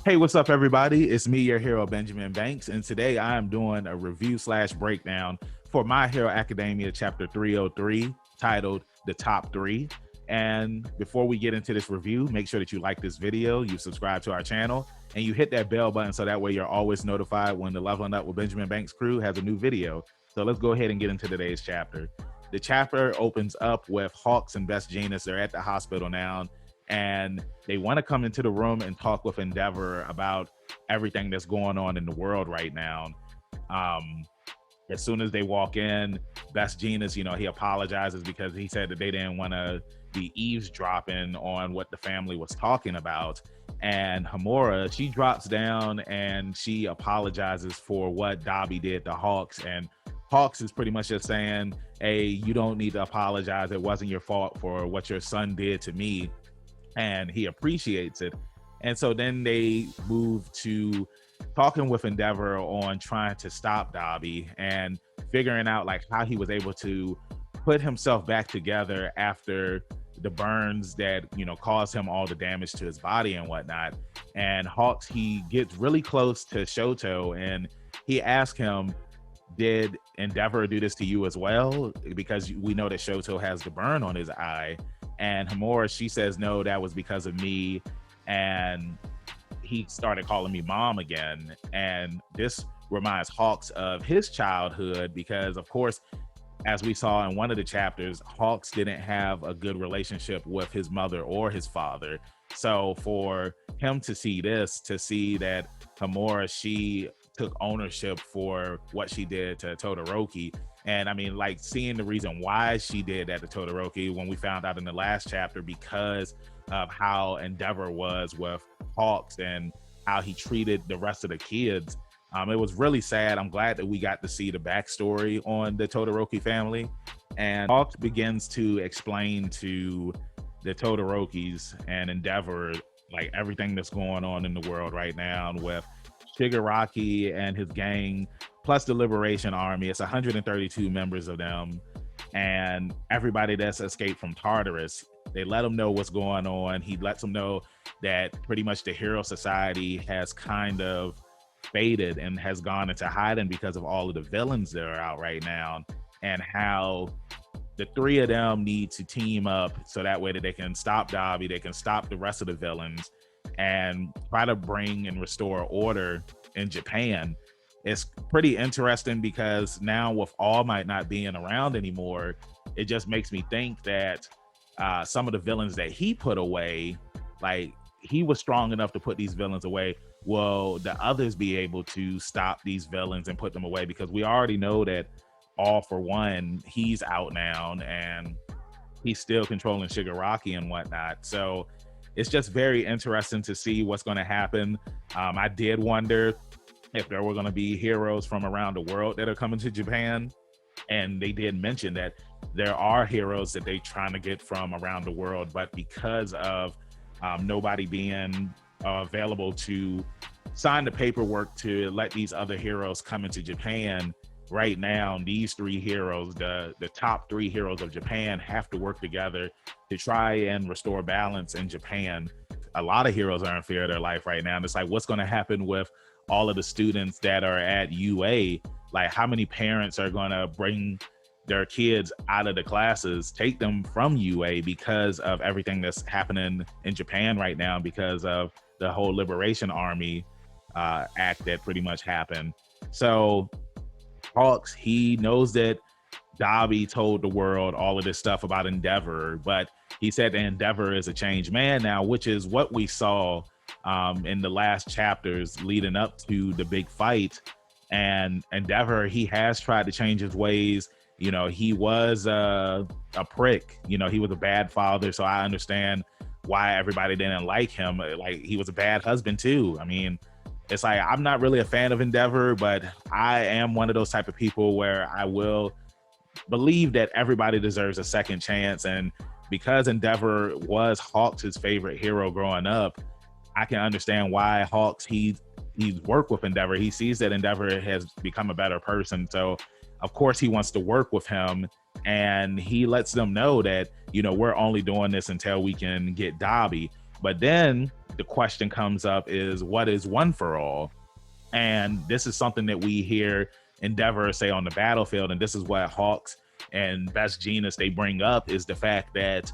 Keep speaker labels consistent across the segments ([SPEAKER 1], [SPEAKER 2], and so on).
[SPEAKER 1] Hey, what's up, everybody? It's me, your hero, Benjamin Banks, and today I am doing a review slash breakdown for My Hero Academia Chapter 303, titled The Top 3. And before we get into this review, make sure that you like this video, you subscribe to our channel, and you hit that bell button so that way you're always notified when the Leveling Up with Benjamin Banks crew has a new video. So let's go ahead and get into today's chapter. The chapter opens up with Hawks and Best Jeanist. They're at the hospital now, and they want to come into the room and talk with Endeavor about everything that's going on in the world right now. Um, as soon as they walk in, Best Jeanist, he apologizes because he said that they didn't want to be eavesdropping on what the family was talking about. And Hamura, she drops down and she apologizes for what Dobby did to Hawks. And Hawks is pretty much just saying, hey, you don't need to apologize. It wasn't your fault for what your son did to me. And he appreciates it. And so then they move to talking with Endeavor on trying to stop Dobby and figuring out like how he was able to put himself back together after the burns that caused him all the damage to his body and whatnot. And Hawks, he gets really close to Shoto and he asks him, did Endeavor do this to you as well? Because we know that Shoto has the burn on his eye. And Hamura, she says, no, that was because of me. And he started calling me mom again. And this reminds Hawks of his childhood because, of course, as we saw in one of the chapters, Hawks didn't have a good relationship with his mother or his father. So for him to see this, to see that Hamura, she took ownership for what she did to Todoroki. And I mean, like seeing the reason why she did that to Todoroki when we found out in the last chapter because of how Endeavor was with Hawks and how he treated the rest of the kids. It was really sad. I'm glad that we got to see the backstory on the Todoroki family. And Hawks begins to explain to the Todorokis and Endeavor like everything that's going on in the world right now with Shigaraki and his gang, plus the Liberation Army. It's 132 members of them, and everybody that's escaped from Tartarus. They let him know what's going on. He lets them know that pretty much the Hero Society has kind of faded and has gone into hiding because of all of the villains that are out right now, and how the three of them need to team up so that way that they can stop Dobby, they can stop the rest of the villains, and try to bring and restore order in Japan. It's pretty interesting because now with All Might not being around anymore, it just makes me think that some of the villains that he put away, like he was strong enough to put these villains away. Will the others be able to stop these villains and put them away? Because we already know that All For One, he's out now and he's still controlling Shigaraki and whatnot. So it's just very interesting to see what's going to happen. I did wonder if there were going to be heroes from around the world that are coming to Japan. And they did mention that there are heroes that they're trying to get from around the world. But because of nobody being available to sign the paperwork to let these other heroes come into Japan, right now, these three heroes, the top three heroes of Japan, have to work together to try and restore balance in Japan. A lot of heroes are in fear of their life right now. And it's like, what's going to happen with all of the students that are at UA? Like, how many parents are going to bring their kids out of the classes, take them from UA because of everything that's happening in Japan right now, because of the whole Liberation Army act that pretty much happened. So Hawks, he knows that Dobby told the world all of this stuff about Endeavor, but he said that Endeavor is a changed man now, which is what we saw in the last chapters leading up to the big fight. And Endeavor, he has tried to change his ways. He was a prick. He was a bad father, so I understand why everybody didn't like him. Like, he was a bad husband too. I mean, it's like, I'm not really a fan of Endeavor, but I am one of those type of people where I will believe that everybody deserves a second chance. And because Endeavor was Hawks' favorite hero growing up, I can understand why Hawks, he's worked with Endeavor. He sees that Endeavor has become a better person. So of course he wants to work with him, and he lets them know that, we're only doing this until we can get Dobby. But then the question comes up is, what is one for all? And this is something that we hear Endeavor say on the battlefield, and this is what Hawks and Best Genius they bring up, is the fact that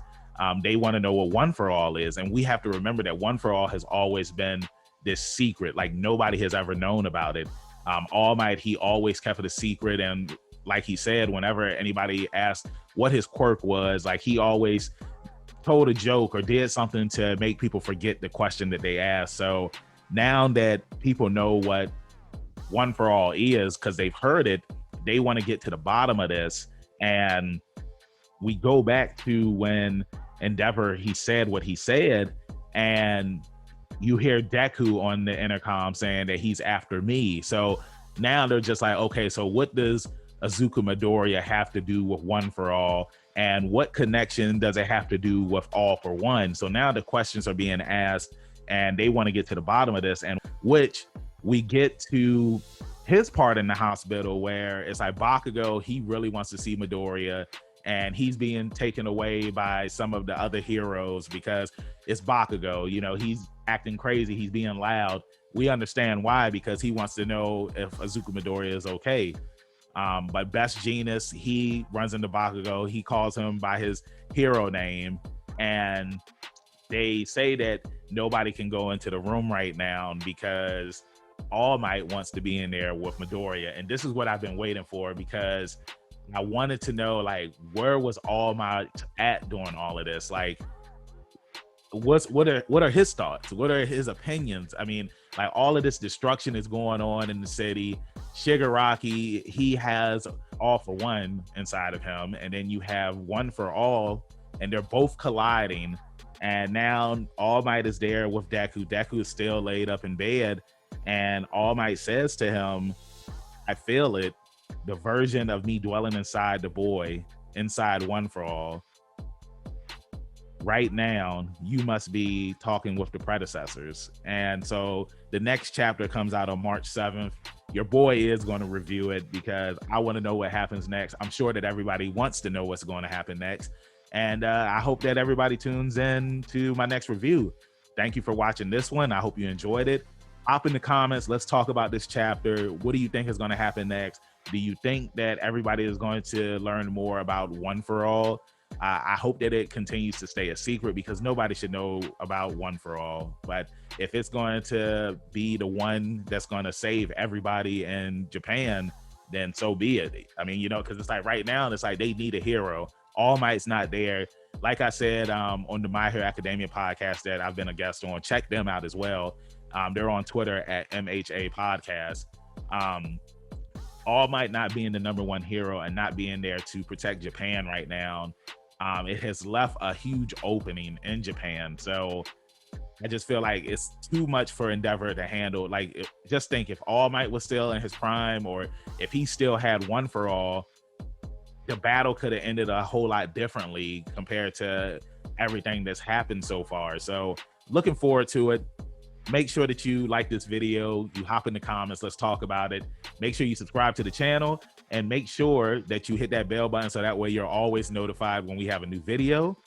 [SPEAKER 1] they want to know what one for all is. And we have to remember that one for all has always been this secret. Like, nobody has ever known about it. All Might, he always kept it a secret. And like he said, whenever anybody asked what his quirk was, like, he always told a joke or did something to make people forget the question that they asked. So now that people know what one for all is, because they've heard it, they want to get to the bottom of this. And we go back to when Endeavor, he said what he said, and you hear Deku on the intercom saying that he's after me. So now they're just like, okay, so what does Izuku Midoriya have to do with one for all? And what connection does it have to do with all for one? So now the questions are being asked, and they want to get to the bottom of this, and which we get to his part in the hospital where it's like Bakugo, he really wants to see Midoriya, and he's being taken away by some of the other heroes because it's Bakugo. You know, he's acting crazy, he's being loud. We understand why, because he wants to know if Izuku Midoriya is okay. But Best Genius, he runs into Bakugo, he calls him by his hero name, and they say that nobody can go into the room right now because All Might wants to be in there with Midoriya. And this is what I've been waiting for, because I wanted to know, like, where was All Might at during all of this? Like, what are his thoughts? What are his opinions? I mean, like, all of this destruction is going on in the city. Shigaraki, he has all for one inside of him, and then you have one for all, and they're both colliding. And now All Might is there with Deku. Deku is still laid up in bed, and All Might says to him, I feel it, the version of me dwelling inside the boy, inside one for all. Right now, you must be talking with the predecessors. And so the next chapter comes out on March 7th. Your boy is going to review it because I want to know what happens next. I'm sure that everybody wants to know what's going to happen next. And I hope that everybody tunes in to my next review. Thank you for watching this one. I hope you enjoyed it. Hop in the comments. Let's talk about this chapter. What do you think is going to happen next? Do you think that everybody is going to learn more about one for all? I hope that it continues to stay a secret, because nobody should know about one for all. But if it's going to be the one that's going to save everybody in Japan, then so be it. I mean, you know, because it's like right now, it's like they need a hero. All Might's not there. Like I said, on the My Hero Academia podcast that I've been a guest on, check them out as well. They're on Twitter at MHA Podcast. All Might not being the #1 hero and not being there to protect Japan right now, it has left a huge opening in Japan. So I just feel like it's too much for Endeavor to handle. Like, just think, if All Might was still in his prime, or if he still had one for all, the battle could have ended a whole lot differently compared to everything that's happened so far. So looking forward to it. Make sure that you like this video, you hop in the comments, let's talk about it. Make sure you subscribe to the channel, and make sure that you hit that bell button so that way you're always notified when we have a new video.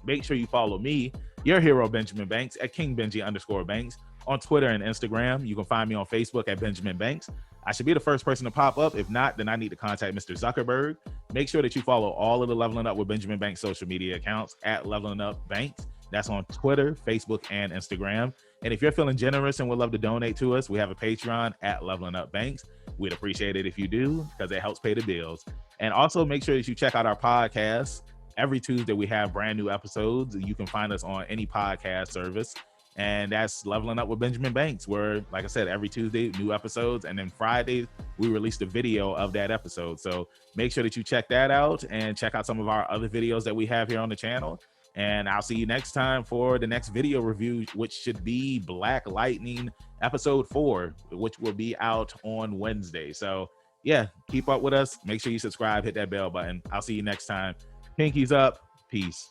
[SPEAKER 1] Make sure you follow me, your hero Benjamin Banks, at KingBenji_Banks on Twitter and Instagram. You can find me on Facebook at Benjamin Banks. I should be the first person to pop up. If not, then I need to contact Mr. Zuckerberg. Make sure that you follow all of the Leveling Up with Benjamin Banks social media accounts at Leveling Up Banks. That's on Twitter, Facebook, and Instagram. And if you're feeling generous and would love to donate to us, we have a Patreon at Leveling Up Banks. We'd appreciate it if you do, because it helps pay the bills. And also make sure that you check out our podcast. Every Tuesday, we have brand new episodes. You can find us on any podcast service. And that's Leveling Up with Benjamin Banks, where, like I said, every Tuesday, new episodes. And then Fridays, we release the video of that episode. So make sure that you check that out, and check out some of our other videos that we have here on the channel. And I'll see you next time for the next video review, which should be Black Lightning episode 4, which will be out on Wednesday. So yeah, keep up with us. Make sure you subscribe, hit that bell button. I'll see you next time. Pinkies up. Peace.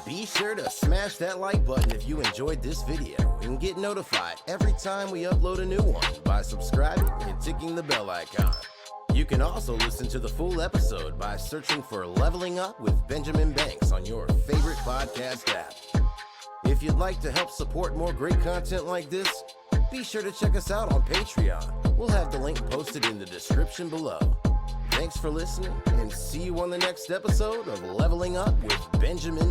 [SPEAKER 2] Be sure to smash that like button if you enjoyed this video, and get notified every time we upload a new one by subscribing and ticking the bell icon. You can also listen to the full episode by searching for Leveling Up with Benjamin Banks on your favorite podcast app. If if you'd like to help support more great content like this, be sure to check us out on Patreon. We'll have the link posted in the description below. Thanks for listening, and see you on the next episode of Leveling Up with Benjamin